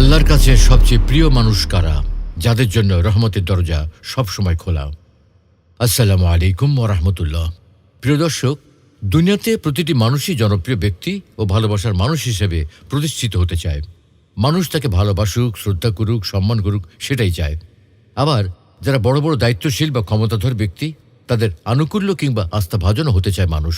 আল্লাহর কাছে সবচেয়ে প্রিয় মানুষ কারা, যাদের জন্য রহমতের দরজা সবসময় খোলা? আসসালামু আলাইকুম ওয়া রাহমাতুল্লাহ। প্রিয় দর্শক, দুনিয়াতে প্রতিটি মানুষই জনপ্রিয় ব্যক্তি ও ভালোবাসার মানুষ হিসেবে প্রতিষ্ঠিত হতে চায়। মানুষ তাকে ভালোবাসুক, শ্রদ্ধা করুক, সম্মান করুক, সেটাই চায়। আবার যারা বড় বড় দায়িত্বশীল বা ক্ষমতাধর ব্যক্তি, তাদের আনুকূল্য কিংবা আস্থাভাজনও হতে চায় মানুষ।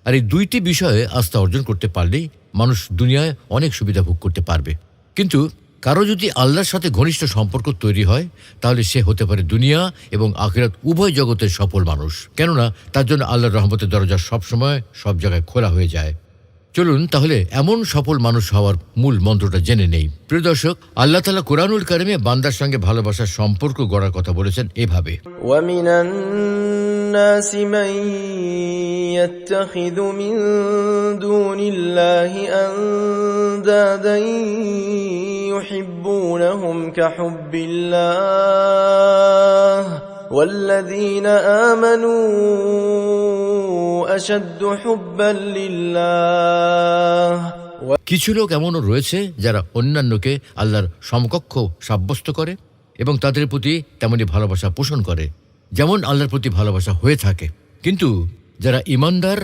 আর এই দুইটি বিষয়ে আস্থা অর্জন করতে পারলেই মানুষ দুনিয়ায় অনেক সুবিধা ভোগ করতে পারবে। কিন্তু কারো যদি আল্লাহর সাথে ঘনিষ্ঠ সম্পর্ক তৈরি হয়, তাহলে সে হতে পারে দুনিয়া এবং আখিরাত উভয় জগতের সফল মানুষ। কেননা তার জন্য আল্লাহর রহমতের দরজা সবসময় সব জায়গায় খোলা হয়ে যায়। চলুন তাহলে এমন সফল মানুষ হওয়ার মূল মন্ত্রটা জেনে নেই। প্রিয় দর্শক, আল্লাহ তাআলা কুরআনুল কারিমে বান্দার সঙ্গে ভালোবাসার সম্পর্ক গড়ার কথা বলেছেন এভাবে: ওয়ামিনান নাসি মান ইয়াত্তাখিযু মিন দুনিল্লাহি আনদাদান ইউহিব্বুনাহুম কাহুব্বিল্লাহ ওয়াল্লাযীনা আমানু আশাদ্দু হুব্বান লিল্লাহ। কিছু লোক এমনও রয়েছে যারা অন্যান্যকে আল্লাহর সমকক্ষ সাব্যস্ত করে এবং তাদের প্রতি তেমনি ভালোবাসা পোষণ করে যেমন আল্লাহর প্রতি ভালোবাসা হয়ে থাকে। কিন্তু যারা ঈমানদার,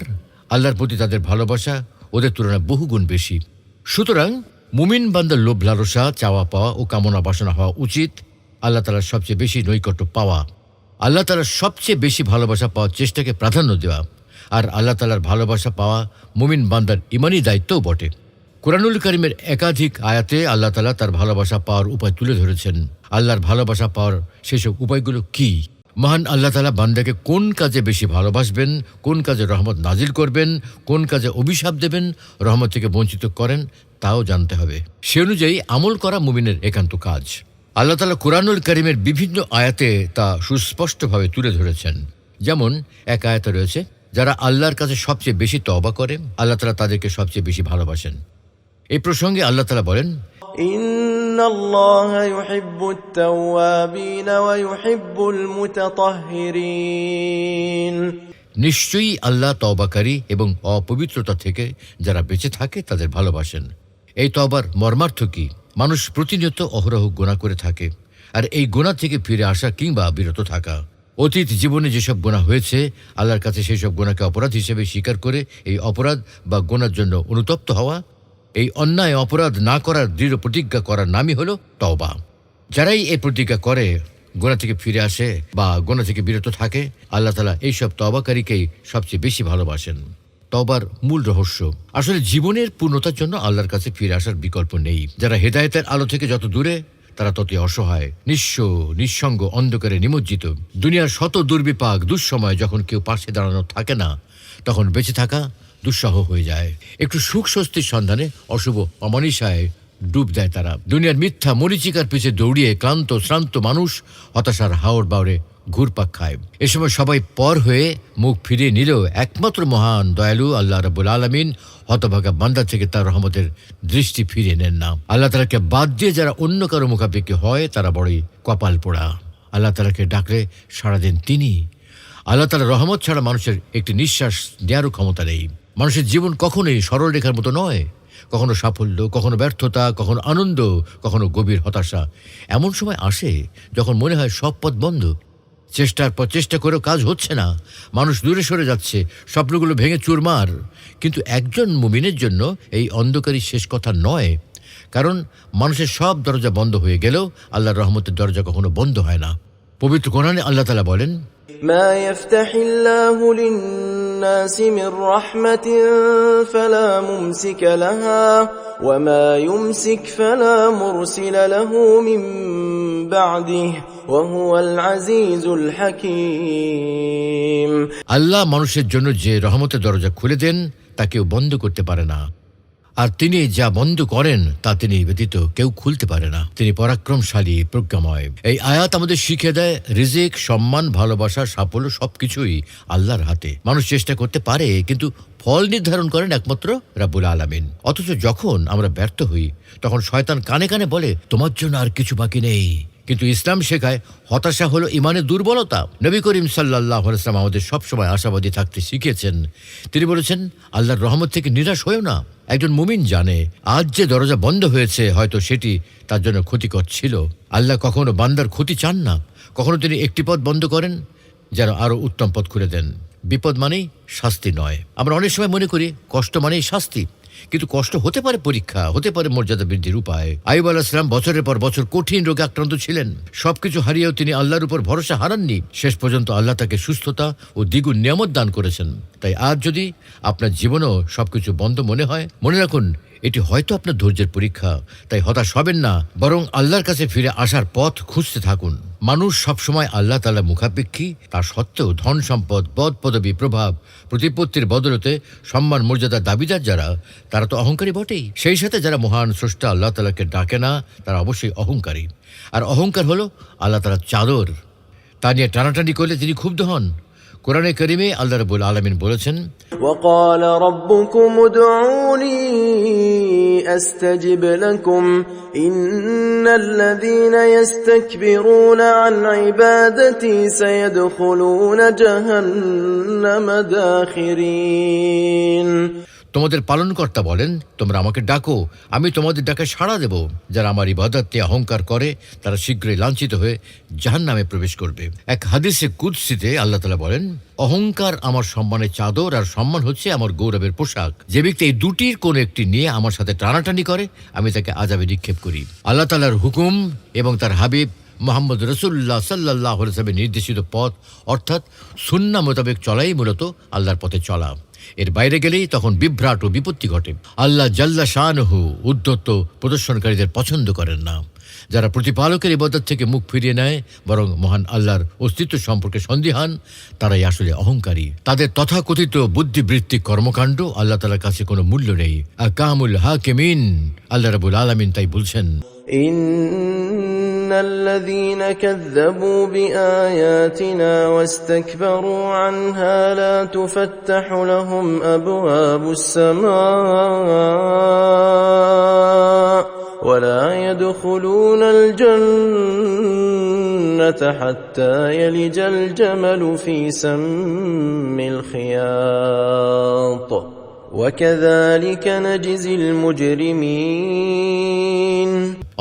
আল্লাহর প্রতি তাদের ভালোবাসা ওদের তুলনায় বহুগুণ বেশি। সুতরাং মুমিন বান্দার লোভ লালসা, চাওয়া পাওয়া ও কামনা বাসনা হওয়া উচিত আল্লাহ তাআলার সবচেয়ে বেশি নৈকট্য পাওয়া, আল্লাহ তাআলার সবচেয়ে বেশি ভালোবাসা পাওয়ার চেষ্টাকে প্রাধান্য দেওয়া। আর আল্লাহ তাআলার ভালোবাসা পাওয়া মুমিন বান্দার ইমানি দায়িত্বও বটে। কুরআনুল কারিমের একাধিক আয়াতে আল্লাহ তাআলা তার ভালোবাসা পাওয়ার উপায় তুলে ধরেছেন। আল্লাহর ভালোবাসা পাওয়ার সেসব উপায়গুলো কি? মহান আল্লাহ তাআলা বান্দাকে কোন কাজে বেশি ভালোবাসবেন, কোন কাজে রহমত নাজিল করবেন, কোন কাজে অভিশাপ দেবেন, রহমত থেকে বঞ্চিত করেন, তাও জানতে হবে। সে অনুযায়ী আমল করা মুমিনের একান্ত কাজ। আল্লাহ তাআলা কুরআনুল কারিমের বিভিন্ন আয়াতে তা সুস্পষ্টভাবে তুলে ধরেছেন। যেমন এক আয়াতে রয়েছে, যারা আল্লাহর কাছে সবচেয়ে বেশি তওবা করে, আল্লাহ তাআলা তাদেরকে সবচেয়ে বেশি ভালোবাসেন। এই প্রসঙ্গে আল্লাহ তাআলা বলেন, ইন্নাল্লাহা ইউহিব্বুত তাওয়াবিন ওয়া ইউহিব্বুল মুতাতাহহিরিন। নিশ্চয়ই আল্লাহ তওবাকারী এবং অপবিত্রতা থেকে যারা বেঁচে থাকে তাদের ভালোবাসেন। এই তওবার মর্মার্থ কি? মানুষ প্রতিনিয়ত অহরহ গুনাহ করে থাকে, আর এই গুনাহ থেকে ফিরে আসা কিংবা বিরত থাকা। অতীত জীবনে যেসব গুনাহ হয়েছে, আল্লাহর কাছে সেই সব গুনাহকে অপরাধ হিসেবে স্বীকার করে এই অপরাধ বা গুনার জন্য অনুতপ্ত হওয়া, এই অন্যায় অপরাধ না করার দৃঢ় প্রতিজ্ঞা করার নামই হলো তওবা। যারাই এই প্রতিজ্ঞা করে, গুনাহ থেকে ফিরে আসে বা গুনাহ থেকে বিরত থাকে, আল্লাহ তাআলা এইসব তওবাকারীকেই সবচেয়ে বেশি ভালোবাসেন। তওবার মূল রহস্য, আসলে জীবনের পূর্ণতার জন্য আল্লাহর কাছে ফিরে আসার বিকল্প নেই। যারা হেদায়েতের আলো থেকে যত দূরে, তারা ততই অসহায়, নিঃস্ব, নিঃসঙ্গ, অন্ধকারে নিমজ্জিত। দুনিয়ার শত দুর্বিপাক, দুঃসময় যখন কেউ পাশে দাঁড়ানো থাকে না, তখন বেঁচে থাকা দুঃসহ হয়ে যায়। একটু সুখ স্বস্তির সন্ধানে অশুভ অমানিসায় ডুব দেয় তারা। দুনিয়ার মিথ্যা মরিচিকার পিছে দৌড়িয়ে ক্লান্ত শ্রান্ত মানুষ হতাশার হাওর বাওরে ঘুরপাক খায়। এ সময় সবাই পর হয়ে মুখ ফিরিয়ে নিলেও একমাত্র মহান দয়ালু আল্লাহ রাব্বুল আলামিন হতভাগা বান্দা থেকে তার রহমতের দৃষ্টি ফিরিয়ে নেন না। আল্লাহ তাআলাকে বাদ দিয়ে যারা অন্য কারো মুখাপেক্ষী হয়, তারা বড়ই কপাল পোড়া। আল্লাহ তাআলাকে ডাকলে সাড়া দেন তিনি। আল্লাহ তাআলার রহমত ছাড়া মানুষের একটি নিঃশ্বাস নেওয়ারও ক্ষমতা নেই। মানুষের জীবন কখনোই সরল রেখার মতো নয়। কখনো সাফল্য, কখনো ব্যর্থতা, কখনো আনন্দ, কখনো গভীর হতাশা। এমন সময় আসে যখন মনে হয় সব পথ বন্ধ, চেষ্টার পর চেষ্টা করেও কাজ হচ্ছে না, মানুষ দূরে সরে যাচ্ছে, স্বপ্নগুলো ভেঙে চুরমার। কিন্তু একজন মুমিনের জন্য এই অন্ধকারই শেষ কথা নয়, কারণ মানুষের সব দরজা বন্ধ হয়ে গেলেও আল্লাহর রহমতের দরজা কখনো বন্ধ হয় না। পবিত্র কোরআনে আল্লাহ তাআলা বলেন, মা ইফতাহিল্লাহু লিন-নাসি মির রাহমাতিন ফালা মুমসিকা লাহা ওয়া মা ইউমসিক ফালা মুরসিলা লাহু মিন বা'দিহি ওয়া হুয়াল আজিজুল হাকীম। আল্লাহ মানুষের জন্য যে রহমতের দরজা খুলে দেন, তা কেউ বন্ধ করতে পারে না। আর তিনি যা বন্ধ করেন, তা তিনি ব্যতীত কেউ খুলতে পারে না। তিনি পরাক্রমশালী, প্রজ্ঞাময়। এই আয়াত আমাদের শিখিয়ে দেয়, রিজিক, সম্মান, ভালোবাসা, সাফল্য সবকিছুই আল্লাহর হাতে। মানুষ চেষ্টা করতে পারে, কিন্তু ফল নির্ধারণ করেন একমাত্র রাব্বুল আলামিন। অথচ যখন আমরা ব্যর্থ হই, তখন শয়তান কানে কানে বলে, তোমার জন্য আর কিছু বাকি নেই। কিন্তু ইসলাম শেখায় হতাশা হলো ইমানের দুর্বলতা। নবী করিম সাল্লাল্লাহু আলাইহি ওয়াসাল্লাম আমাদের সবসময় আশাবাদী থাকতে শিখিয়েছেন। তিনি বলেছেন, আল্লাহর রহমত থেকে নিরাশ হয়েও না। একজন মুমিন জানে আজ যে দরজা বন্ধ হয়েছে হয়তো সেটি তার জন্য ক্ষতিকর ছিল। আল্লাহ কখনো বান্দার ক্ষতি চান না। কখনো তিনি একটি পথ বন্ধ করেন যেন আরো উত্তম পথ খুলে দেন। বিপদ মানেই শাস্তি নয়। আমরা অনেক সময় মনে করি কষ্ট মানেই শাস্তি, কিন্তু কষ্ট হতে পারে পরীক্ষা, হতে পারে মর্যাদা বৃদ্ধির উপায়। আইয়ুব আলাইহিস সালাম বছরের পর বছর কঠিন রোগে আক্রান্ত ছিলেন। সবকিছু হারিয়েও তিনি আল্লাহর উপর ভরসা হারাননি। শেষ পর্যন্ত আল্লাহ তাকে সুস্থতা ও দ্বিগুণ নিয়ামত দান করেছেন। তাই আজ যদি আপনার জীবনেও সবকিছু বন্ধ মনে হয়, মনে রাখুন এটি হয়তো আপনার ধৈর্যের পরীক্ষা। তাই হতাশ হবেন না, বরং আল্লাহর কাছে ফিরে আসার পথ খুঁজতে থাকুন। মানুষ সবসময় আল্লাহ তাআলা মুখাপেক্ষী। তা সত্ত্বেও ধন সম্পদ, পদ পদবী, প্রভাব, প্রতিপত্তির বদলতে সম্মান মর্যাদার দাবিদার যারা, তারা তো অহংকারী বটেই। সেই সাথে যারা মহান স্রষ্টা আল্লাহ তাআলাকে ডাকে না, তারা অবশ্যই অহংকারী। আর অহংকার হলো আল্লাহ তাআলার চাদর, তা নিয়ে টানাটানি করলে তিনি ক্ষুব্ধ হন। কোরআনে কারিমে আল্লাহ রাব্বুল আলামিন বলেছেন, وقال ربكم ادعوني أستجب لكم إن الذين يستكبرون عن عبادتي سيدخلون جهنم داخرين। তোমাদের পালনকর্তা বলেন, তোমরা আমাকে ডাকো, আমি তোমাদের ডাকে সাড়া দেব। যারা আমার ইবাদত নিয়ে অহংকার করে তারা শীঘ্রই লাঞ্ছিত হয়ে জাহান্নামে প্রবেশ করবে। এক হাদিসে কুদসিতে আল্লাহ তাআলা বলেন, অহংকার আমার সম্মানের চাদর আর সম্মান হচ্ছে আমার গৌরবের পোশাক। যে ব্যক্তি এই দুটির কোন একটি নিয়ে আমার সাথে টানাটানি করে আমি তাকে আযাবে নিক্ষেপ করি। আল্লাহ তাআলার হুকুম এবং তার হাবিব মুহাম্মদ রাসূলুল্লাহ সাল্লাল্লাহু আলাইহি ওয়াসাল্লামের নির্দেশিত পথ অর্থাৎ সুন্নাহ মোতাবেক চলাই মূলত আল্লাহর পথে চলা। এর বাইরে গেলেই তখন বিভ্রাট ও বিপত্তি ঘটে। আল্লাহ জাল্লা শানহু উদ্ধত প্রদর্শনকারীদের পছন্দ করেন না। যারা প্রতিপালকের ইবাদত থেকে মুখ ফিরিয়ে নেয়, বরং মহান আল্লাহর অস্তিত্ব সম্পর্কে সন্দিহান, তারাই আসলে অহংকারী। তাদের তথাকথিত বুদ্ধিবৃত্তিক কর্মকাণ্ড আল্লাহ তাআলার কাছে কোনো মূল্য নেই। আকামুল হাকিমিন, আল্লাহ রাব্বুল আলামিন তাই বলছেন, إن الذين كذبوا بآياتنا واستكبروا عنها لا تفتح لهم أبواب السماء ولا يدخلون الجنة حتى يلج الجمل في سم الخياط وكذلك نجزي المجرمين।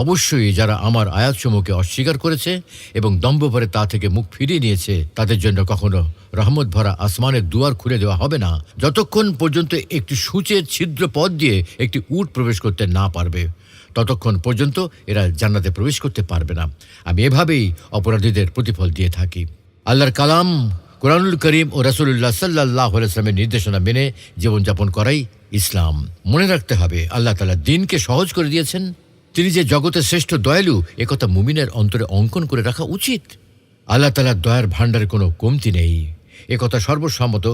অবশ্যই যারা আমার আয়াতসমূহকে অস্বীকার করেছে এবং দম্ভ ভরে তা থেকে মুখ ফিরিয়ে নিয়েছে, তাদের জন্য কখনো রহমত ভরা আসমানের দুয়ার খুলে দেওয়া হবে না যতক্ষণ পর্যন্ত একটি সূচের ছিদ্র পথ দিয়ে একটি উট প্রবেশ করতে না পারবে, ততক্ষণ পর্যন্ত এরা জান্নাতে প্রবেশ করতে পারবে না। আমি এভাবেই অপরাধীদের প্রতিফল দিয়ে থাকি। আল্লাহর কালাম কুরআনুল করিম ও রাসূলুল্লাহ সাল্লাল্লাহু আলাইহি ওয়াসাল্লামের নির্দেশনা মেনে জীবনযাপন করাই ইসলাম। মনে রাখতে হবে আল্লাহ তাআলা দ্বীনকে সহজ করে দিয়েছেন। তিনি যে জগতের শ্রেষ্ঠ দয়ালু, একথা মুমিনের অন্তরে অঙ্কন করে রাখা উচিত। আল্লাহ তাআলার দয়ার ভাণ্ডারে কোনো কমতি নেই, একথা সর্বসম্মত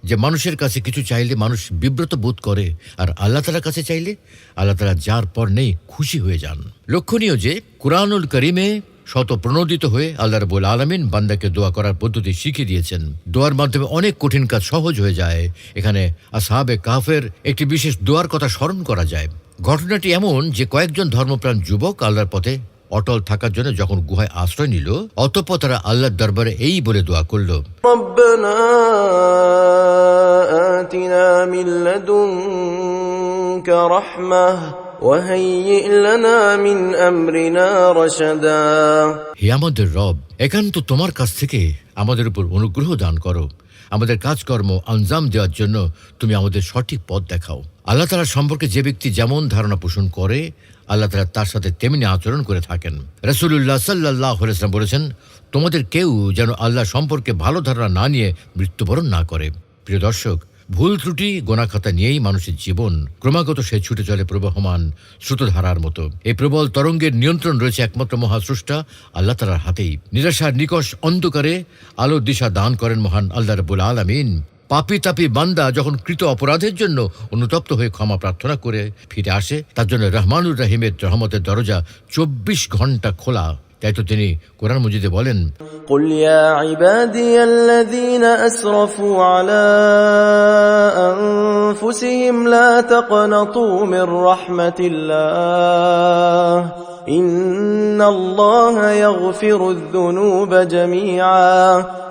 যে মানুষের কাছে কিছু চাইলে মানুষ বিব্রত বোধ করে, আর আল্লাহ তাআলার কাছে চাইলে আল্লাহ তাআলা যার পর নেই খুশি হয়ে যান। লক্ষণীয় যে কুরআনুল কারীমে শত প্রণোদিত হয়ে আল্লাহ রাব্বুল আলামিন বান্দাকে দোয়া করার পদ্ধতি শিখিয়ে দিয়েছেন। দোয়ার মাধ্যমে অনেক কঠিন কাজ সহজ হয়ে যায়। এখানে আসহাবে কাহফের একটি বিশেষ দোয়ার কথা স্মরণ করা যায়। ঘটনাটি এমন যে কয়েকজন ধর্মপ্রাণ যুবক আল্লাহর পথে অটল থাকার জন্য যখন গুহায় আশ্রয় নিল, অতঃপর তারা আল্লাহর দরবারে এই বলে দোয়া করল, রব্বানা আতিনা মিন লাদুনকা রাহমাহ ওয়া হাইয়্যি লানা মিন আমরিনা রাশাদা। হে আমাদের রব, একান্ত তোমার কাছ থেকে আমাদের উপর অনুগ্রহ দান করো। আমাদের কাজকর্ম আঞ্জাম দেওয়ার জন্য তুমি আমাদের সঠিক পথ দেখাও। আল্লাহ তাআলা সম্পর্কে যে ব্যক্তি যেমন ধারণা পোষণ করে, আল্লাহ তাআলা তার সাথে তেমনি আচরণ করে থাকেন। রাসূলুল্লাহ সাল্লাল্লাহু আলাইহি ওয়াসাল্লাম বলেছেন, তোমাদের কেউ যেন আল্লাহ সম্পর্কে ভালো ধারণা না নিয়ে মৃত্যুবরণ না করে। প্রিয় দর্শক, ভুল ত্রুটি গোনাখাতা নিয়েই মানুষের জীবন ক্রমাগত সে ছুটে চলে প্রবহমান স্রোতধারার মতো। এই প্রবল তরঙ্গের নিয়ন্ত্রণ রয়েছে একমাত্র মহাস্রষ্টা আল্লাহ তাআলার হাতেই। নিরাশার নিকষ অন্ধকারে আলোর দিশা দান করেন মহান আল্লাহ রাব্বুল আলামিন। পাপী তাপী বান্দা যখন কৃত অপরাধের জন্য অনুতপ্ত হয়ে ক্ষমা প্রার্থনা করে ফিরে আসে, তার জন্য রহমানুর রহিমের রহমতের দরজা 24 ঘন্টা খোলা। তাই তো তিনি কোরআন মজিদে বলেন, قل يا عبادي الذين أسرفوا على أنفسهم لا تقنطوا من رحمة الله إن إن الله يغفر الذنوب جميعا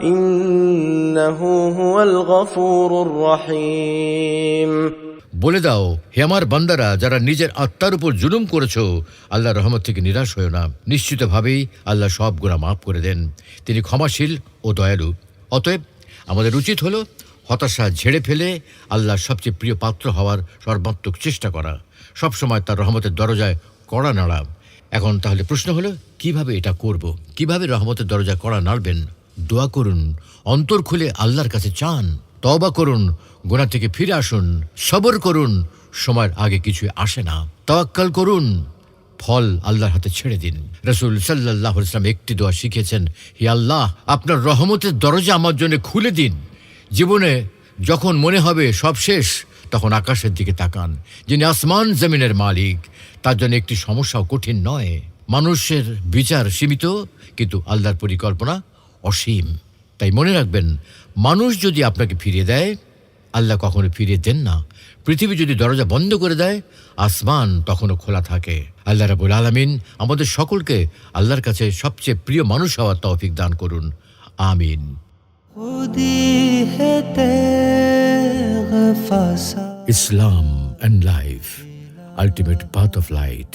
إنه هو الغفور الرحيم বলে দাও, হে আমার বান্দারা যারা নিজের আত্মার উপর জুলুম করেছো, আল্লাহর রহমত থেকে নিরাশ হয়ো না। নিশ্চিতভাবেই আল্লাহ সব গুনাহ মাফ করে দেন। তিনি ক্ষমাশীল ও দয়ালু। অতএব আমাদের উচিত হলো হতাশা ঝেড়ে ফেলে আল্লাহর সবচেয়ে প্রিয় পাত্র হওয়ার সর্বাত্মক চেষ্টা করা, সবসময় তার রহমতের দরজায় কড়া নাড়া। এখন তাহলে প্রশ্ন হলো, কিভাবে এটা করব? কিভাবে রহমতের দরজায় কড়া নাড়বেন? দোয়া করুন, অন্তর খুলে আল্লাহর কাছে চান, তওবা করুন, গুনাহ থেকে ফিরে আসুন, সবর করুন, সময়ের আগে কিছুই আসে না, তাওয়াক্কাল করুন, ফল আল্লাহর হাতে ছেড়ে দিন। রাসূল সাল্লাল্লাহু আলাইহি ওয়াসাল্লাম একটি দোয়া শিখিয়েছেন, হে আল্লাহ, আপনার রহমতের দরজা আমার জন্য খুলে দিন। জীবনে যখন মনে হবে সব শেষ, তখন আকাশের দিকে তাকান। যিনি আসমান জমিনের মালিক, তার জন্য একটি সমস্যাও কঠিন নয়। মানুষের বিচার সীমিত, কিন্তু আল্লাহর পরিকল্পনা অসীম। তাই মনে রাখবেন, মানুষ যদি আপনাকে ফিরিয়ে দেয়, আল্লাহ কখনো ফিরিয়ে দেন না। পৃথিবী যদি দরজা বন্ধ করে দেয়, আসমান তখনও খোলা থাকে। আল্লাহ রাব্বুল আলামিন আমাদের সকলকে আল্লাহর কাছে সবচেয়ে প্রিয় মানুষ হওয়ার তৌফিক দান করুন। আমিন। Islam and life, ultimate path of light.